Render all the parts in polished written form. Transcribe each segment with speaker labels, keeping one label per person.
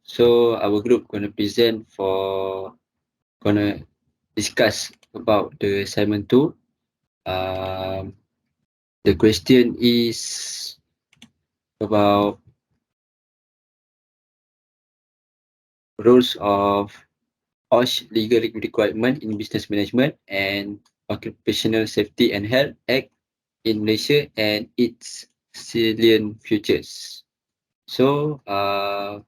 Speaker 1: So our group gonna discuss about the assignment 2. The question is about rules of OSHE legal requirement in business management and occupational safety and health act in Malaysia and its salient features. So I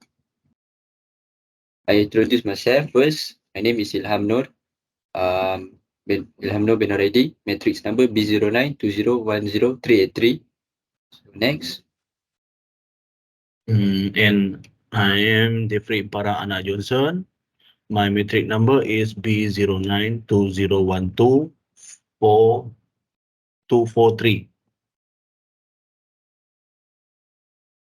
Speaker 1: introduce myself first. My name is ILHAM Nur. ILHAM Nur bin NORAEDE. Matrix number B0920103883. So next.
Speaker 2: And I am Jeffrey Para Anak Johnson. My metric number is B0920124243.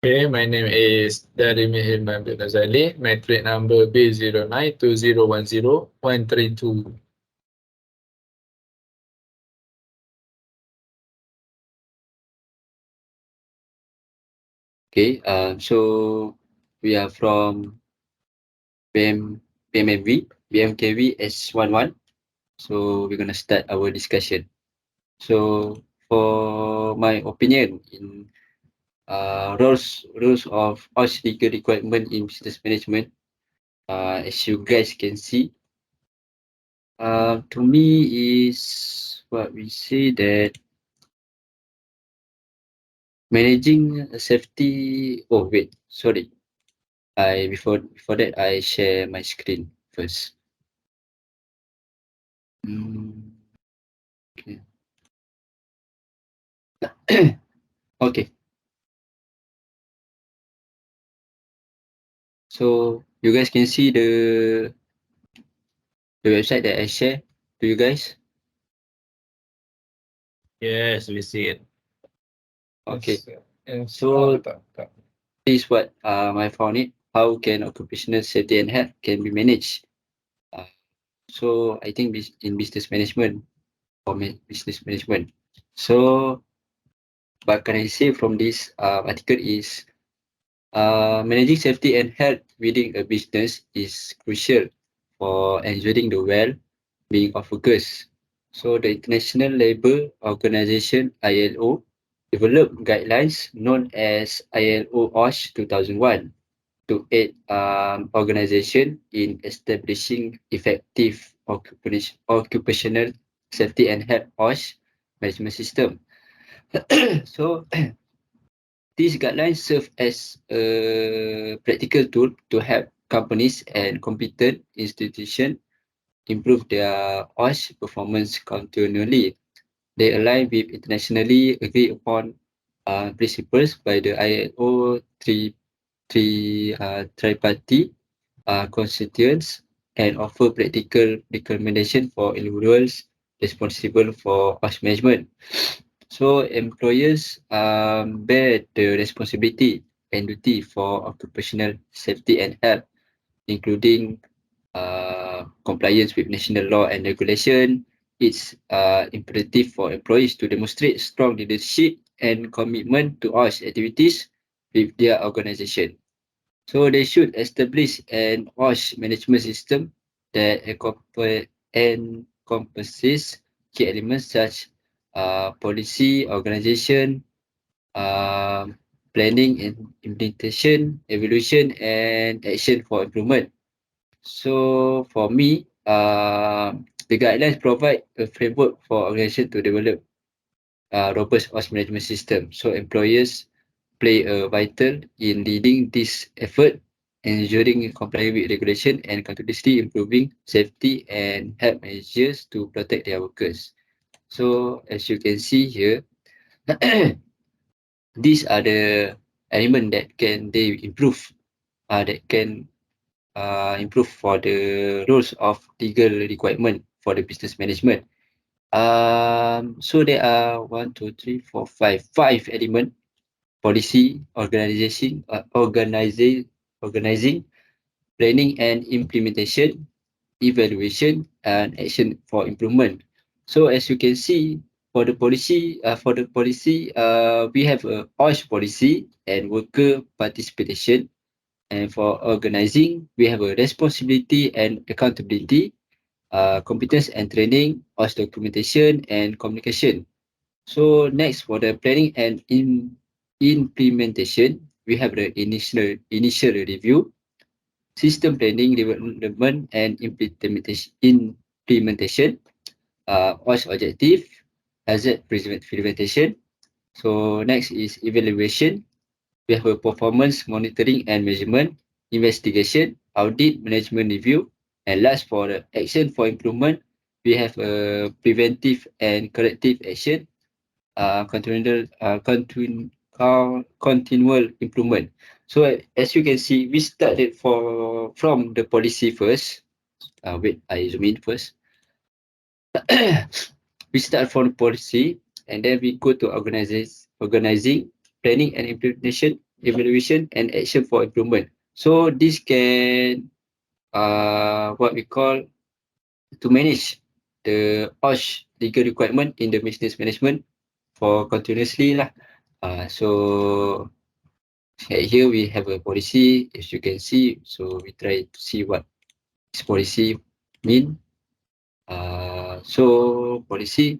Speaker 3: Okay, my name is JEFFRY HILMAN bin ROZALI. Matric number B0920101332.
Speaker 1: Okay, so we are from BMMV, BMKV S11. So we're gonna start our discussion. So for my opinion in rules of OSHE legal requirement in business management, as you guys can see, to me is what we say that managing safety. Oh wait, sorry. Before that I share my screen first. Okay. Okay. So you guys can see the website that I share to you guys.
Speaker 2: Yes, we see it.
Speaker 1: Okay.
Speaker 3: Yes.
Speaker 1: So this is what I found it. How can occupational safety and health can be managed? So I think in business management or business management. So what can I say from this article is managing safety and health within a business is crucial for ensuring the well-being of workers. So the International Labour Organization ILO developed guidelines known as ILO OSHE 2001 to aid organization in establishing effective occupational safety and health OSHE management system. So these guidelines serve as a practical tool to help companies and competent institutions improve their OSHE performance continually. They align with internationally agreed upon principles by the ILO triparty constituents and offer practical recommendation for individuals responsible for OSHE management. So employers bear the responsibility and duty for occupational safety and health, including compliance with national law and regulation. It's imperative for employees to demonstrate strong leadership and commitment to OSHE activities with their organization. So they should establish an OSHE management system that encompasses key elements such policy, organization, planning and implementation, evaluation, and action for improvement. So for me, the guidelines provide a framework for organization to develop robust OSHE management system. So employers play a vital in leading this effort, ensuring compliance with regulation and continuously improving safety and health measures to protect their workers. So as you can see here, these are the elements that they improve, that can improve for the rules of legal requirement for the business management. So there are 5 elements: policy, organizing, planning and implementation, evaluation, and action for improvement. So as you can see, for the policy, we have a OSHE policy and worker participation And for organizing, we have a responsibility and accountability, competence and training, OSHE documentation and communication. So next for the planning and implementation, we have the initial review, system planning, development and implementation, OSHE objective, hazard prevention. So next is evaluation. We have a performance monitoring and measurement, investigation, audit, management review, and last for the action for improvement, we have a preventive and corrective action, continual improvement. So as you can see, we started from the policy first. Wait, I zoom in first. We start from the policy and then we go to organizing, planning and implementation, evaluation and action for improvement. So this can what we call to manage the OSHE legal requirement in the business management for continuously lah. So here we have a policy, as you can see. So we try to see what this policy mean. So policy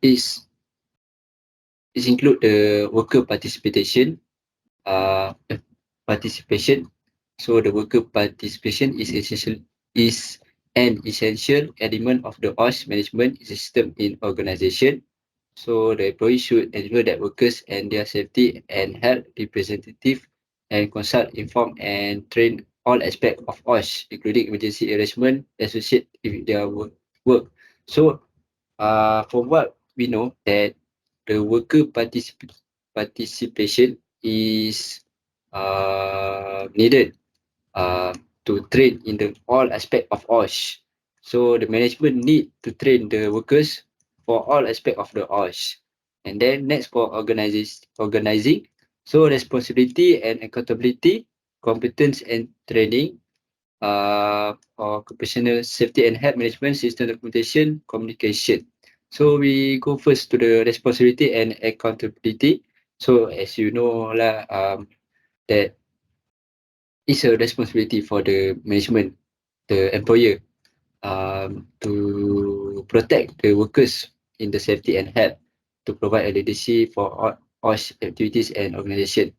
Speaker 1: is include the worker participation. Uh, participation. So the worker participation is an essential element of the OSHE management system in organization. So the employee should ensure that workers and their safety and health representative and consult, inform and train all aspects of OSHE, including emergency arrangement associated with their work. So from what we know that the worker participation is needed to train in the all aspect of OSHE. So the management need to train the workers for all aspect of the OSHE. And then next for organizing. So responsibility and accountability, competence and training, occupational safety and health management, system documentation, communication. So we go first to the responsibility and accountability. So as you know lah, that is a responsibility for the management, the employer, to protect the workers in the safety and health, to provide a leadership for all activities and organization.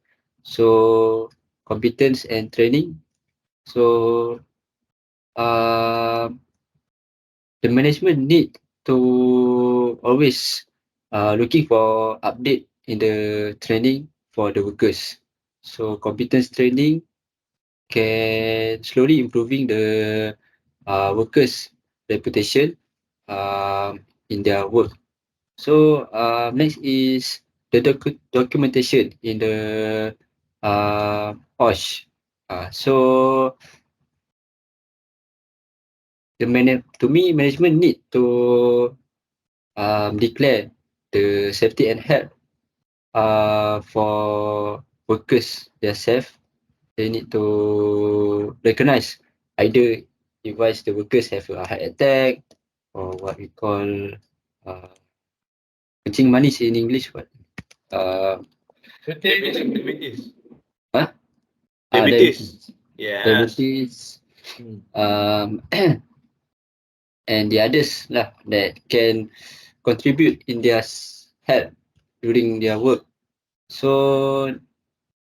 Speaker 1: So competence and training. So the management need to always looking for update in the training for the workers. So competence training can slowly improving the workers' reputation in their work. So next is the documentation in the OSHE. So to me, management need to declare the safety and health for workers themselves. They need to recognize either device the workers have a heart attack or what we call kencing manis in English, what
Speaker 2: Diabetes.
Speaker 1: huh?
Speaker 2: Diabetes. Yeah.
Speaker 1: Diabetes, and the others lah that can contribute in their health during their work. So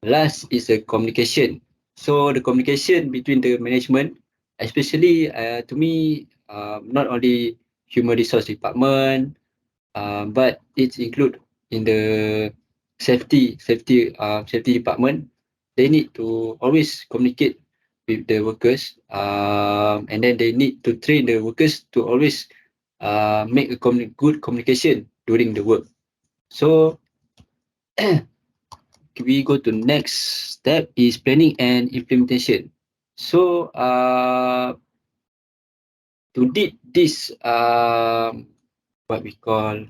Speaker 1: last is the communication. So the communication between the management, especially to me, not only human resource department, but it's include in the safety department. They need to always communicate with the workers, and then they need to train the workers to always make a good communication during the work. So we go to next step is planning and implementation. So to did this what we call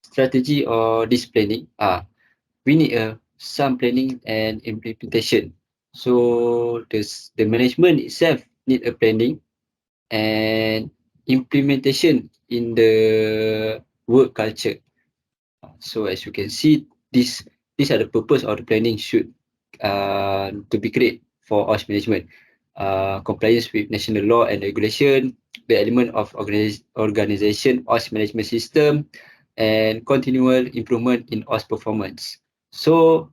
Speaker 1: strategy or this planning, we need some planning and implementation. So the management itself need a planning and implementation in the work culture. So as you can see, this these are the purpose of the planning should to be created for OSHE management. Compliance with national law and regulation, the element of organization OSHE management system, and continual improvement in OSHE performance. So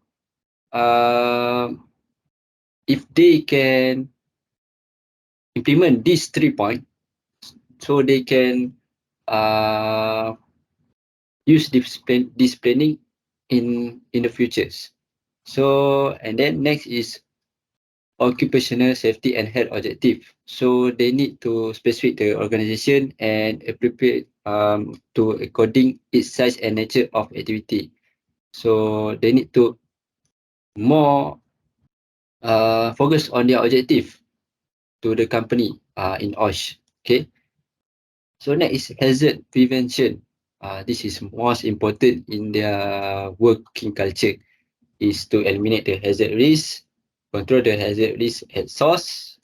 Speaker 1: if they can implement these 3 points, so they can use this planning in the futures. So, and then next is occupational safety and health objective. So they need to specify the organization and appropriate to according its size and nature of activity. So they need to more focus on their objective to the company in OSHE. Okay. So next is hazard prevention. This is most important in their working culture, is to eliminate the hazard risk, control the hazard risk at source,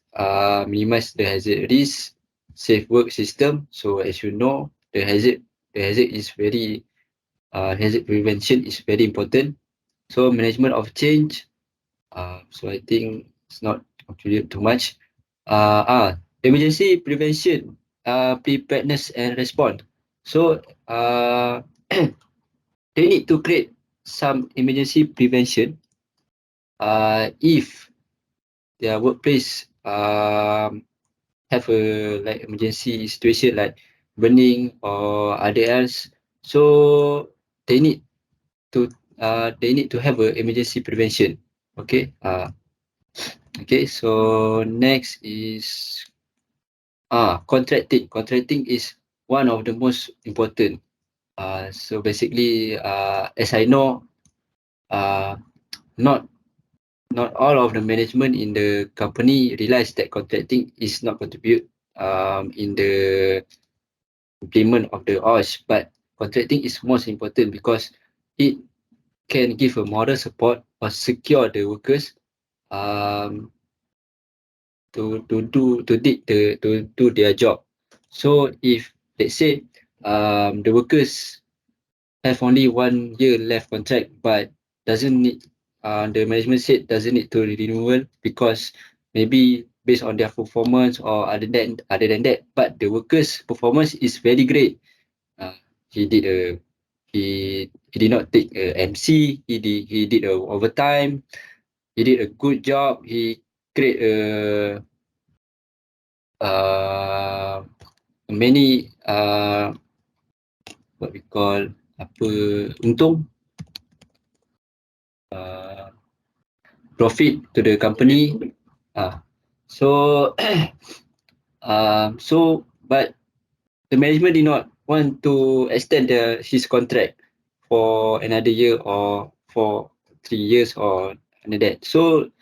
Speaker 1: minimize the hazard risk, safe work system. So as you know, the hazard is very hazard prevention is very important. So management of change. So I think it's not contribute too much. Emergency prevention, preparedness and response. So they need to create some emergency prevention if their workplace have a like emergency situation like burning or other else. So they need to have a emergency prevention. Okay. Okay. So next is contracting. Contracting is one of the most important. So basically, as I know, not all of the management in the company realize that contracting is not contribute in the implement of the OSHE, but contracting is most important because it can give a moral support or secure the workers um, to do their job. So if let's say the workers have only 1 year left contract but doesn't need the management said doesn't need to renewal because maybe based on their performance or other than that, but the workers performance is very great. He did a he did not take a MC, he did a overtime, he did a good job, he create many what we call apa untung profit to the company. So so but the management did not want to extend his contract for another year or for 3 years or under that. So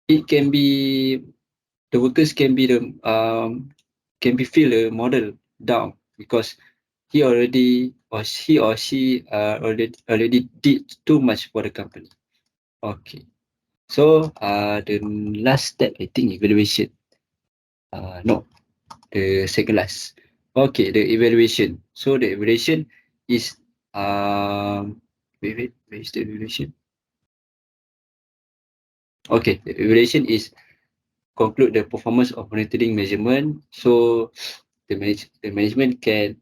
Speaker 1: it can be the workers can be the feel a model down because he already or she already did too much for the company. Okay. So the last step I think evaluation. No, the second last. Okay, the evaluation. So the evaluation is where is the evaluation? Okay, the evaluation is conclude the performance of monitoring measurement. So the management can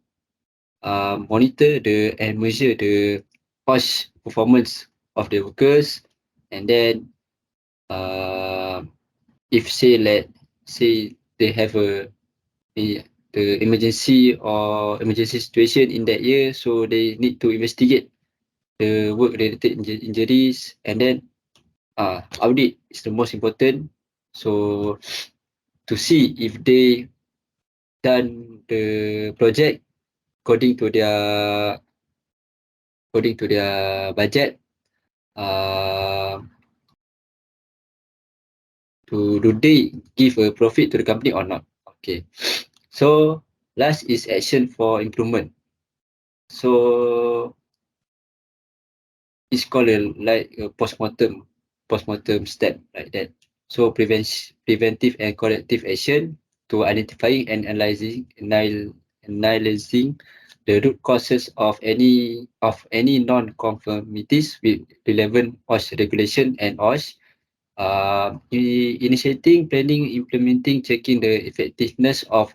Speaker 1: monitor and measure the OSHE performance of the workers, and then if say they have the emergency or emergency situation in that year, so they need to investigate the work related injuries, and then audit is the most important. So to see if they done the project according to their budget, do they give a profit to the company or not? Okay. So last is action for improvement. So it's called like a postmortem step like that. So preventive and corrective action to identifying and analyzing the root causes of any non-conformities with relevant OSHE regulation and OSHE. Initiating, planning, implementing, checking the effectiveness of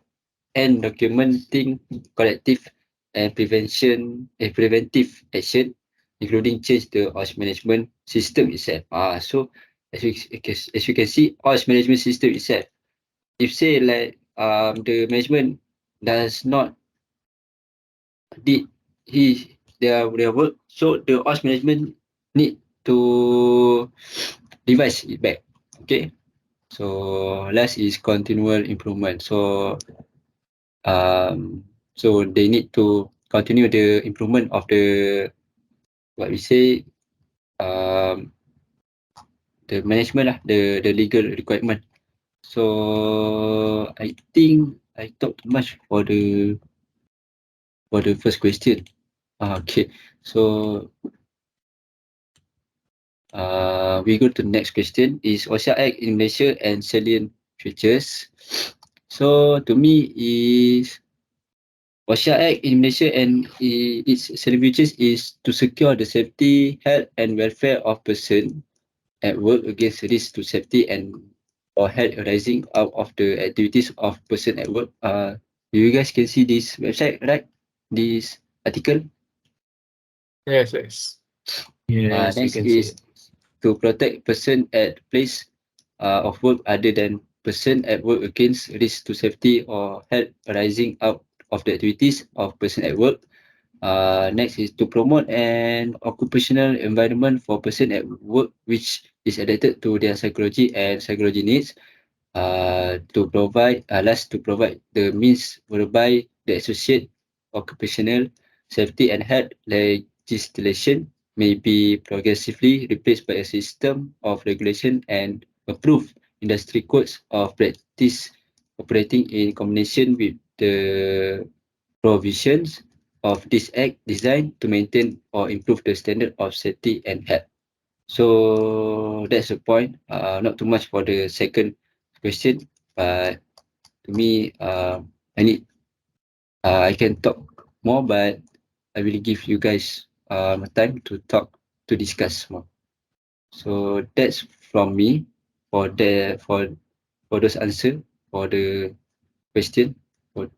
Speaker 1: and documenting corrective and preventive action, including change the OSHE management system itself. So as you can see, OSHE management system itself, if say like the management does not did their work, so the OSHE management need to revise it back. Okay. So last is continual improvement. So they need to continue the improvement of the what we say the management lah, the legal requirement. So I think I talked too much for the first question. Okay, so we go to the next question. Is OSHA Act in Malaysia and salient features? So to me is OSHA Act in Malaysia and its salient features is to secure the safety, health and welfare of person at work against risk to safety and or health arising out of the activities of person at work. You guys can see this website, right? This article.
Speaker 3: Yes, yes.
Speaker 2: Yes, you
Speaker 1: Next
Speaker 2: can see
Speaker 1: is
Speaker 2: it.
Speaker 1: to protect person at place of work other than person at work against risk to safety or health arising out of the activities of person at work. Next is to promote an occupational environment for person at work which is adapted to their psychology needs. To provide the means whereby the associate occupational safety and health legislation may be progressively replaced by a system of regulation and approved industry codes of practice operating in combination with the provisions of this act designed to maintain or improve the standard of safety and health. So that's the point. Not too much for the second question, but to me, I can talk more, but I will give you guys time to discuss more. So that's from me for those answer for the question. For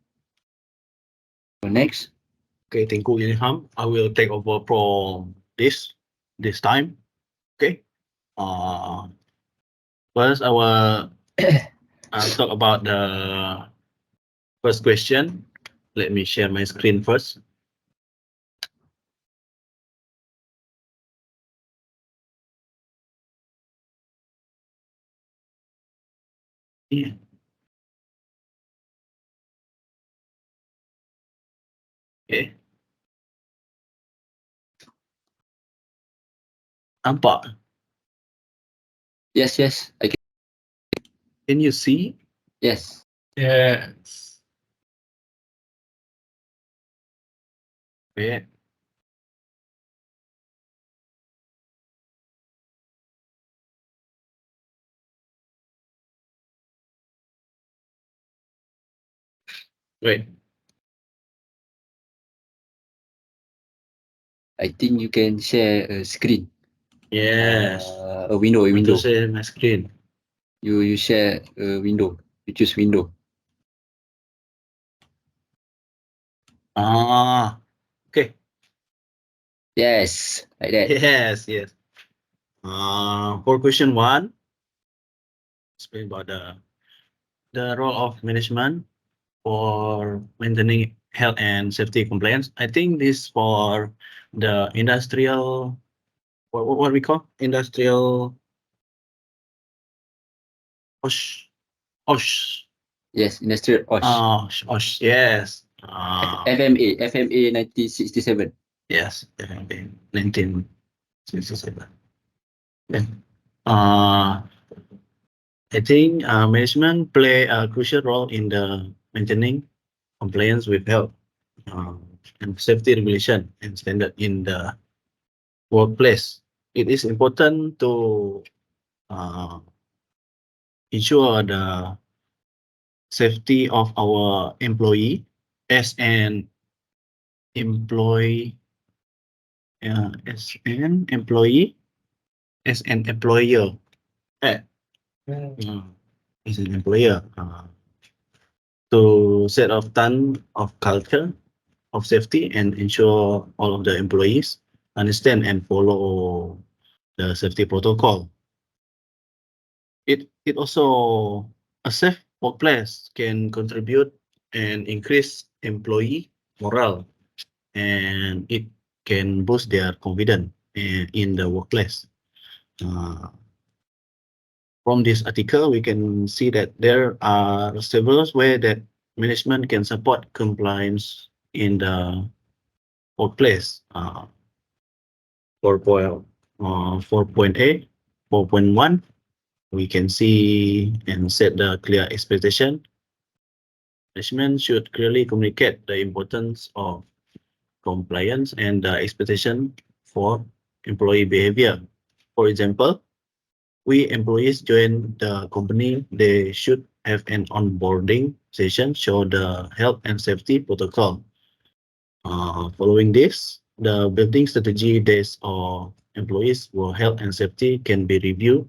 Speaker 1: next.
Speaker 2: Okay, thank you, Ilham. I will take over from this time. Okay. First, I will talk about the first question. Let me share my screen first. Yeah. Okay. Nampak?
Speaker 1: Yes, I can.
Speaker 2: Can you see?
Speaker 1: Yes.
Speaker 3: Yes.
Speaker 2: Okay. Wait.
Speaker 1: I think you can share a screen.
Speaker 2: Yes.
Speaker 1: A window.
Speaker 2: I want to share my screen.
Speaker 1: You share a window. You choose window.
Speaker 2: Okay.
Speaker 1: Yes, like that.
Speaker 2: Yes. For question 1, explain about the role of management for maintaining health and safety compliance. I think this for the industrial, what we call industrial OSH. OSH.
Speaker 1: Yes, industrial OSH.
Speaker 2: OSH. Yes.
Speaker 1: FMA 1967.
Speaker 2: Yes. 1967. I think management play a crucial role in the maintaining compliance with health and safety regulation and standard in the workplace. It is important to ensure the safety of our employee as an employee as an employee, as an employer. As an employer, to set up ton of culture of safety and ensure all of the employees understand and follow the safety protocol. It also a safe workplace can contribute and increase employee morale, and it can boost their confidence in the workplace. From this article, we can see that there are several ways that management can support compliance in the workplace. 4.8, 4.1, we can see and set the clear expectation. Management should clearly communicate the importance of compliance and the expectation for employee behavior. For example, we employees join the company, they should have an onboarding session, show the health and safety protocol. Following this, the building strategy days or employees for health and safety can be reviewed,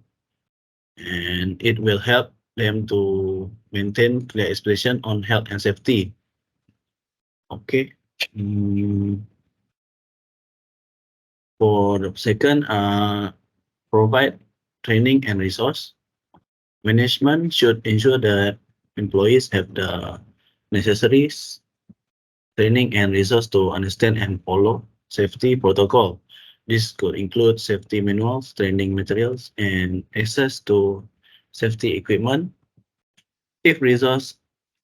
Speaker 2: and it will help them to maintain clear expectation on health and safety. Okay. For the second, provide training and resource. Management should ensure that employees have the necessary training and resource to understand and follow safety protocol. This could include safety manuals, training materials, and access to safety equipment. If resources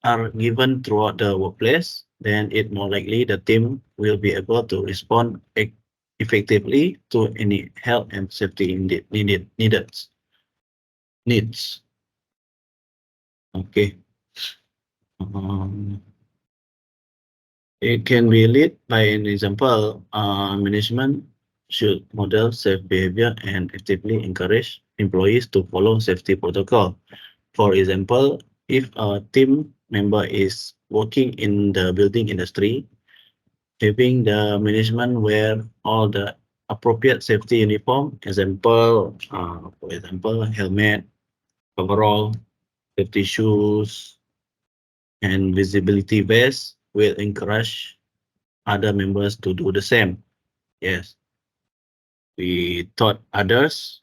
Speaker 2: are given throughout the workplace, then it's more likely the team will be able to respond effectively to any health and safety needs. Okay. It can be led by an example. Management should model safe behavior and actively encourage employees to follow safety protocol. For example, if a team member is working in the building industry, having the management wear all the appropriate safety uniform, for example, helmet, overall, safety shoes, and visibility vest will encourage other members to do the same. Yes, we taught others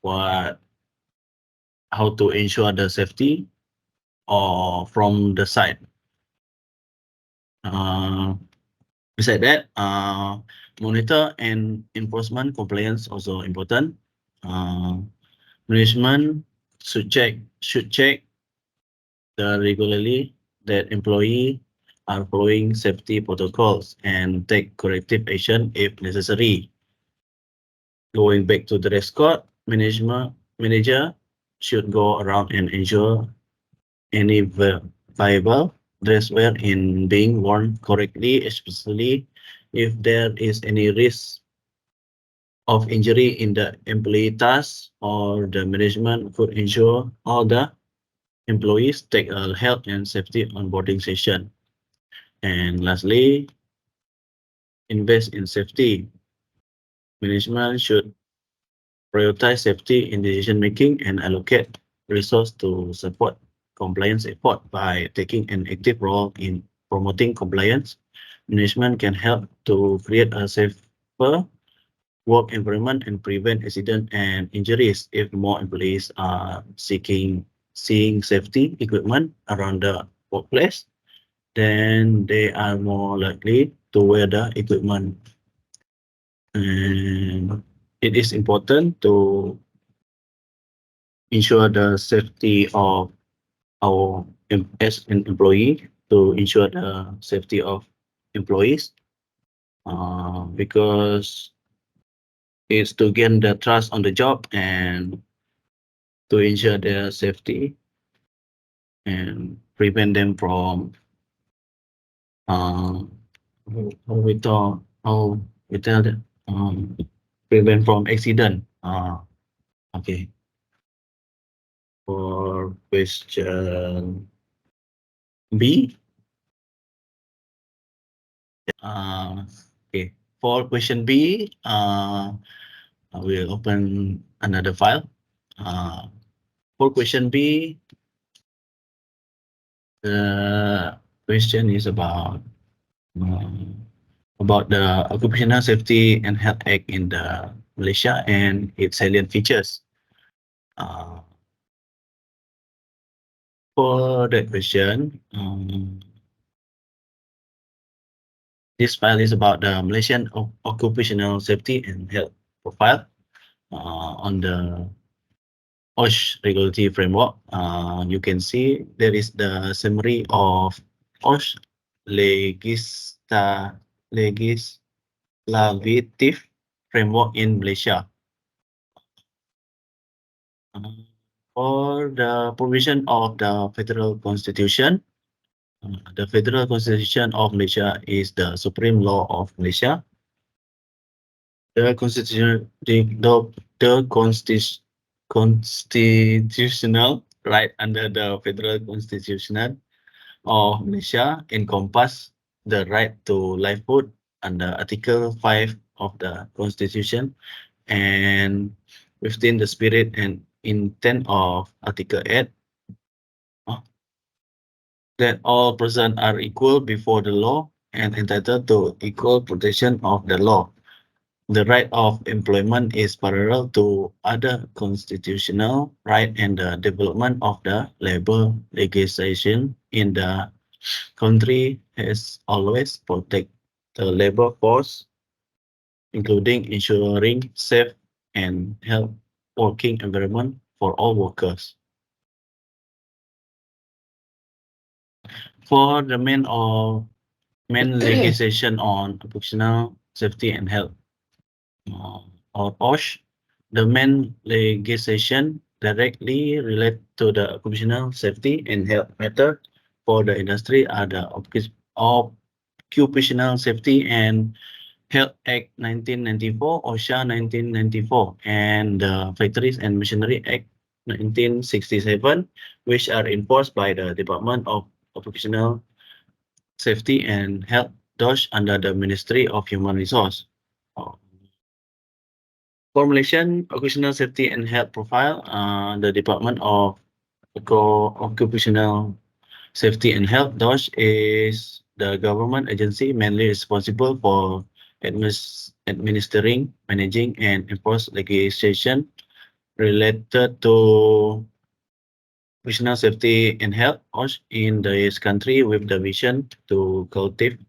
Speaker 2: how to ensure the safety or from the side. Besides that, monitor and enforcement compliance also important. Management should check regularly that employee are following safety protocols and take corrective action if necessary. Going back to the dress code, manager should go around and ensure any viable dress wear in being worn correctly, especially if there is any risk of injury in the employee task, or the management could ensure all the employees take a health and safety onboarding session. And lastly, invest in safety. Management should prioritize safety in decision making and allocate resources to support compliance effort. By taking an active role in promoting compliance, management can help to create a safer work environment and prevent accidents and injuries. If more employees are seeing safety equipment around the workplace, then they are more likely to wear the equipment. And it is important to ensure the safety of our as an employee, to ensure the safety of employees, because it's to gain the trust on the job and to ensure their safety and prevent them from how we tell that prevent from accident. Okay. For question B, Okay, for question B, I will open another file. For question B, the question is about the Occupational Safety and Health Act in the Malaysia and its salient features. For that question, this file is about the Malaysian Occupational Safety and Health profile on the OSHE regulatory framework. You can see there is the summary of OSHE legislative framework in Malaysia. For the provision of the Federal Constitution, the Federal Constitution of Malaysia is the supreme law of Malaysia. The constitutional right under the Federal Constitution of Malaysia encompass the right to livelihood under Article 5 of the Constitution, and within the spirit and intent of Article 8, that all persons are equal before the law and entitled to equal protection of the law. The right of employment is parallel to other constitutional right, and the development of the labor legislation in the country has always protected the labor force, including ensuring safe and healthy working environment for all workers. For the main legislation on occupational safety and health, or OSHE, the main legislation directly relate to the occupational safety and health matter for the industry are the Occupational Safety and Health Act 1994, OSHA 1994, and the Factories and Machinery Act 1967, which are enforced by the Department of Occupational Safety and Health, DOSH, under the Ministry of Human Resources. For Malaysian Occupational Safety and Health profile, the Department of Occupational Safety and Health, DOSH, is the government agency mainly responsible for administering, managing, and enforce legislation related to occupational safety and health OSHE in this country, with the vision to cultivate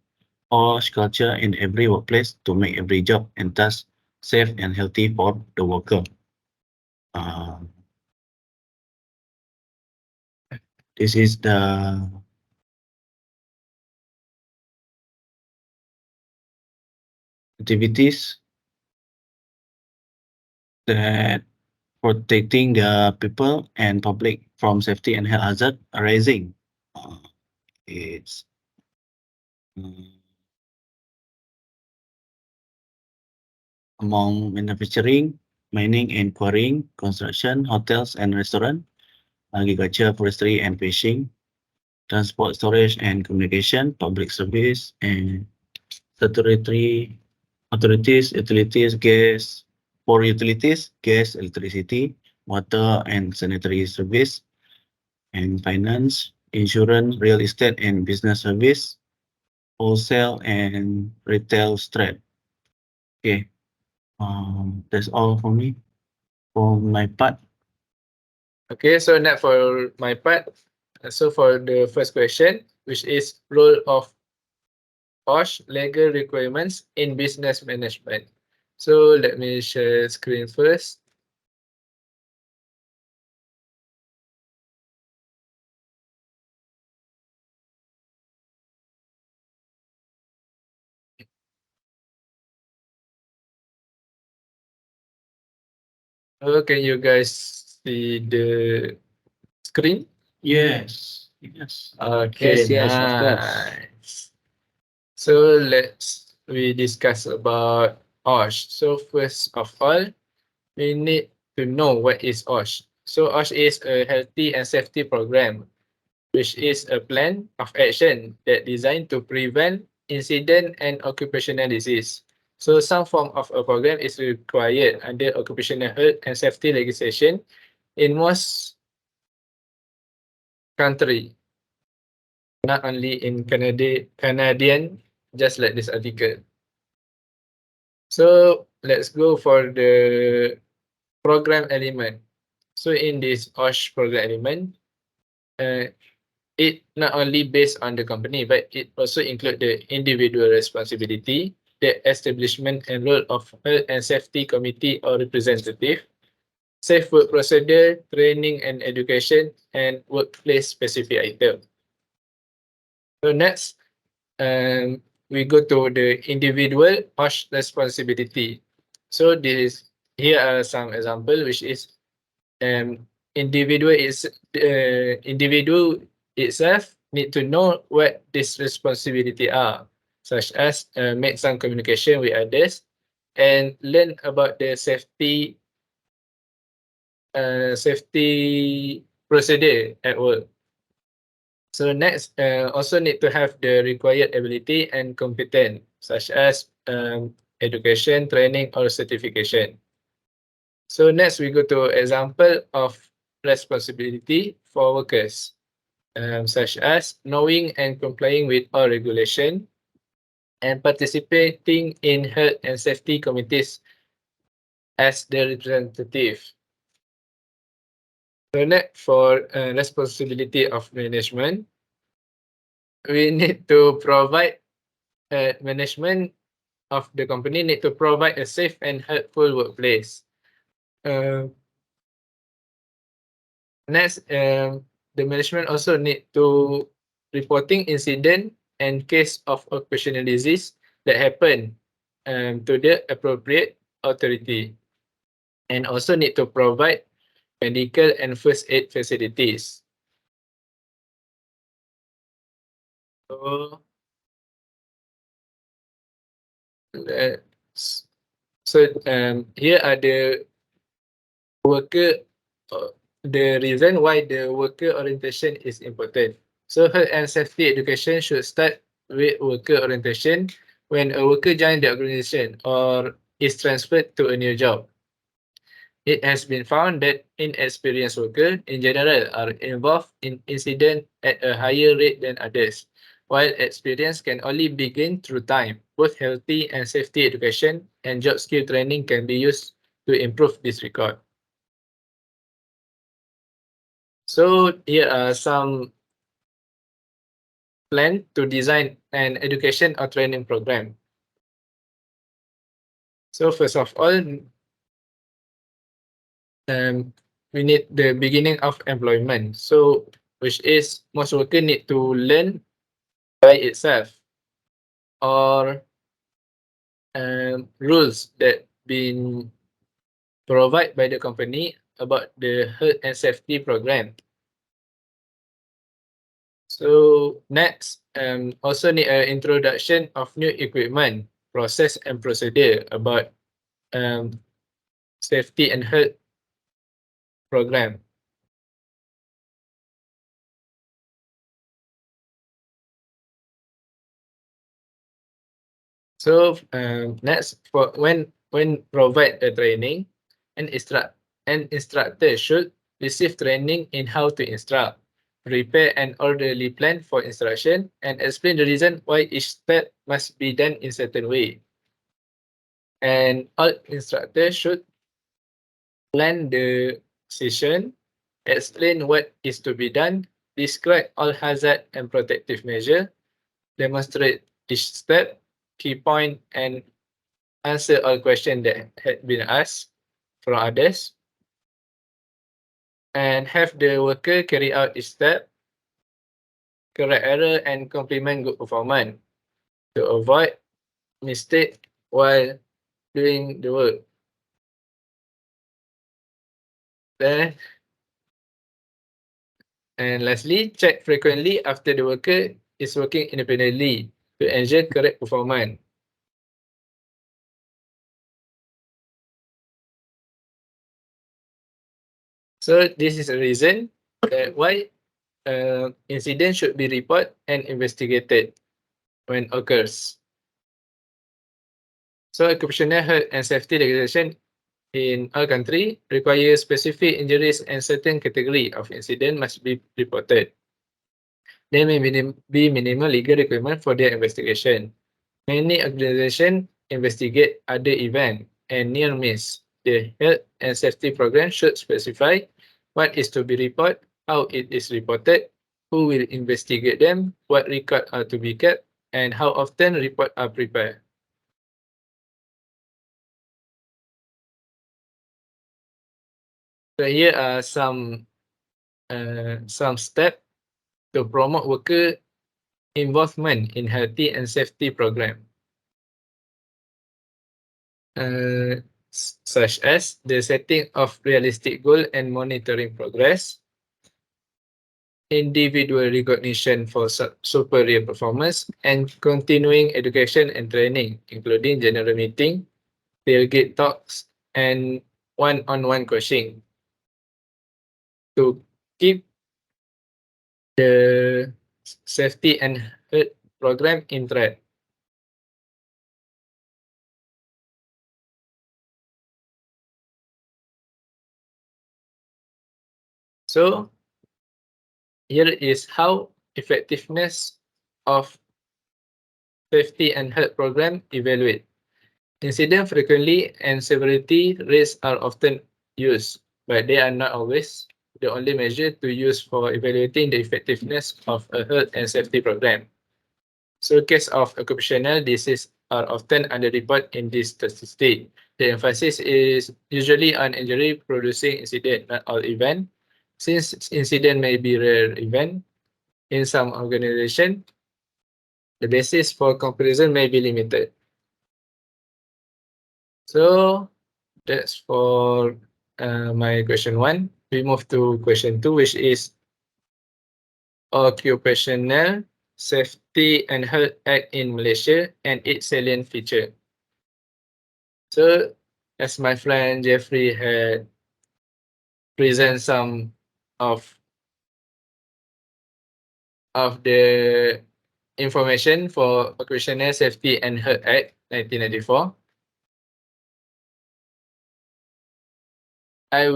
Speaker 2: OSHE culture in every workplace to make every job and task safe and healthy for the worker. This is the activities that protecting the people and public from safety and health hazard arising. It's among manufacturing, mining and quarrying, construction, hotels and restaurant, agriculture, forestry and fishing, transport, storage and communication, public service and statutory authorities, utilities, gas, for utilities, gas, electricity, water and sanitary service, and finance, insurance, real estate and business service, wholesale and retail trade. Okay, that's all for me, for my part.
Speaker 3: Okay, so now for my part. So for the first question, which is role of OSHE legal requirements in business management. So let me share screen first. Oh, can you guys see the screen?
Speaker 2: Yes.
Speaker 3: Okay,
Speaker 1: Yes, of course.
Speaker 3: nice. So we discuss about OSHE. So first of all, we need to know what is OSHE. So OSHE is a healthy and safety program, which is a plan of action that designed to prevent, incident and occupational disease. So some form of a program is required under occupational health and safety legislation in most country, not only in Canadian, just like this article. So let's go for the program element. So in this OSHE program element, it not only based on the company, but it also include the individual responsibility, the establishment and role of health and safety committee or representative, safe work procedure, training and education, and workplace specific item. So next, we go to the individual OSHE responsibility. So here are some example, which is individual itself need to know what this responsibility are, such as make some communication with others and learn about the safety procedure at work. So next, also need to have the required ability and competence, such as education, training, or certification. So next, we go to example of responsibility for workers, such as knowing and complying with all regulation and participating in health and safety committees as the representative. So next, for responsibility of management, we need to provide management of the company need to provide a safe and helpful workplace. Next, the management also need to reporting incident and case of occupational disease that happen to the appropriate authority, and also need to provide medical and first aid facilities. So, here are the worker, the reason why the worker orientation is important. So health and safety education should start with worker orientation when a worker joins the organization or is transferred to a new job. It has been found that inexperienced workers in general are involved in incidents at a higher rate than others, while experience can only begin through time. Both healthy and safety education and job skill training can be used to improve this record. So here are some plan to design an education or training program. So first of all, we need the beginning of employment. So which is most worker need to learn by itself or rules that been provided by the company about the health and safety program. So next, also need an introduction of new equipment, process and procedure about safety and health program. So next, for when provide the training, an instructor should receive training in how to instruct, prepare an orderly plan for instruction, and explain the reason why each step must be done in certain way. And all instructors should plan the session, explain what is to be done, describe all hazard and protective measure, demonstrate each step, key point, and answer all questions that had been asked from others, and have the worker carry out each step, correct error, and complement good performance to avoid mistake while doing the work. Then, and lastly, check frequently after the worker is working independently to ensure correct performance. So this is a reason that why incident should be reported and investigated. when occurs. So occupational health and safety legislation in our country requires specific injuries and certain category of incident must be reported. There may be minimal legal requirement for their investigation. Many organizations investigate other events and near miss. The health and safety program should specify what is to be reported, how it is reported, who will investigate them, what records are to be kept, and how often reports are prepared. So here are some steps to promote worker involvement in healthy and safety program. Such as the setting of realistic goal and monitoring progress, individual recognition for superior performance, and continuing education and training, including general meeting, tailgate talks, and one-on-one coaching to keep the safety and health program in track. So here is how effectiveness of safety and health program evaluate. Incident frequency and severity rates are often used, but they are not always the only measure to use for evaluating the effectiveness of a health and safety program. So case of occupational disease are often underreported in this statistic. The emphasis is usually on injury producing incident, not all event. Since incident may be rare event in some organization, the basis for comparison may be limited. So that's for my question 1. We move to question 2, which is Occupational Safety and Health Act in Malaysia and its salient feature. So, as my friend Jeffrey had present some of the information for Occupational Safety and Health Act 1994, I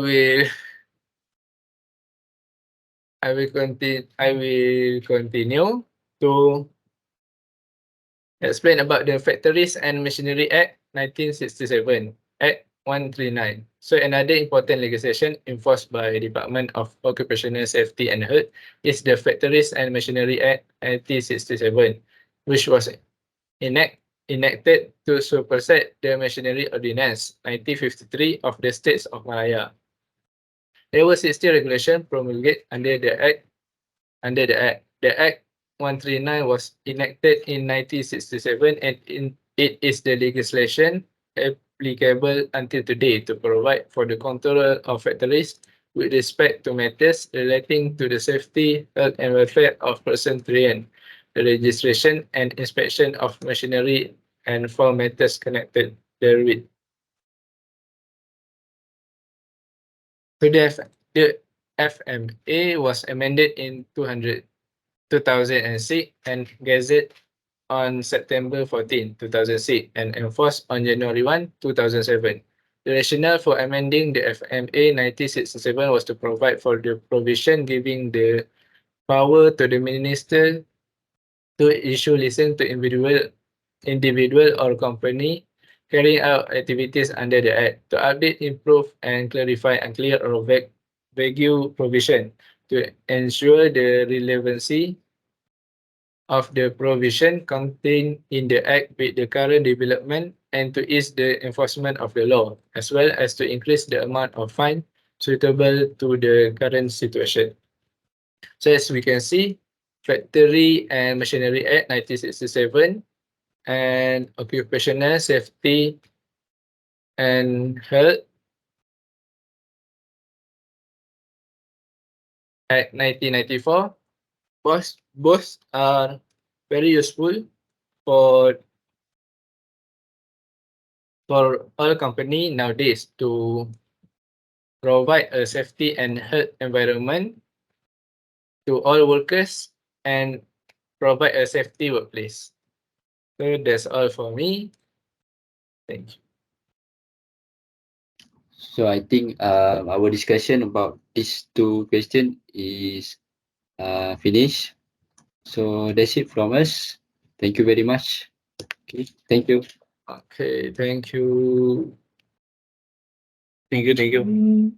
Speaker 3: will continue to explain about the Factories and Machinery Act 1967, Act 139. So another important legislation enforced by Department of Occupational Safety and Health is the Factories and Machinery Act 1967, which was enacted to supersede the Machinery Ordinance 1953 of the States of Malaya. There were 60 regulations promulgated under the Act. The Act 139 was enacted in 1967 and it is the legislation applicable until today to provide for the control of factories with respect to matters relating to the safety, health, and welfare of persons therein, the registration and inspection of machinery, and for matters connected therewith. So the FMA was amended in 2006 and gazetted on September 14, 2006 and enforced on January 1, 2007. The rationale for amending the FMA 1967 was to provide for the provision giving the power to the minister to issue license to individual or company carrying out activities under the Act, to update, improve, and clarify unclear or vague provision, to ensure the relevancy of the provision contained in the Act with the current development, and to ease the enforcement of the law, as well as to increase the amount of fine suitable to the current situation. So as we can see, Factory and Machinery Act 1967 and Occupational Safety and Health Act 1994, both are very useful for all company nowadays to provide a safety and health environment to all workers and provide a safety workplace. So that's all for me. Thank you.
Speaker 1: So I think our discussion about these two questions is finished. So that's it from us. Thank you very much. Okay, thank you.
Speaker 3: Okay, thank you.
Speaker 2: Thank you.